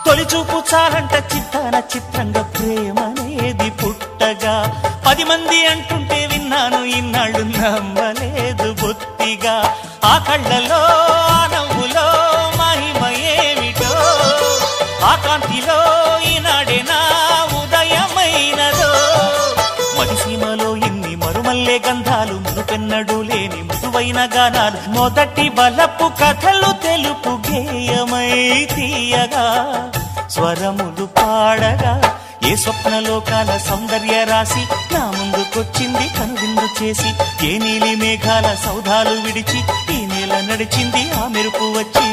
తొలిచూపు చాలంట చిత్తాన చిత్రంగా ప్రేమనేది పుట్టగా 10 మంది అంటుంటే విన్నాను ఇన్నాళ్ళు నమ్మలేదు బొత్తిగా ఆ కళ్ళలో ఆ నవ్వులో మహిమ ఏమిటో ఆ కాంతిలో ఈనాడే నా ఉదయమైనదో మదిసీమలో ఇన్ని మరుమల్లే గంధాలు మునుపెన్నడు లేని మృదువైన గానాలు మొదటి బలపు కథలు తెలుపు గేయమై తీయగా స్వరములు పాడగా ఏ స్వప్నలోకాల సౌందర్య రాశి నా ముందుకొచ్చింది కనువిందు చేసి ఏ నీలి మేఘాల సౌధాలు విడిచి ఈ నేల నడిచింది ఆ మెరుపు వచ్చి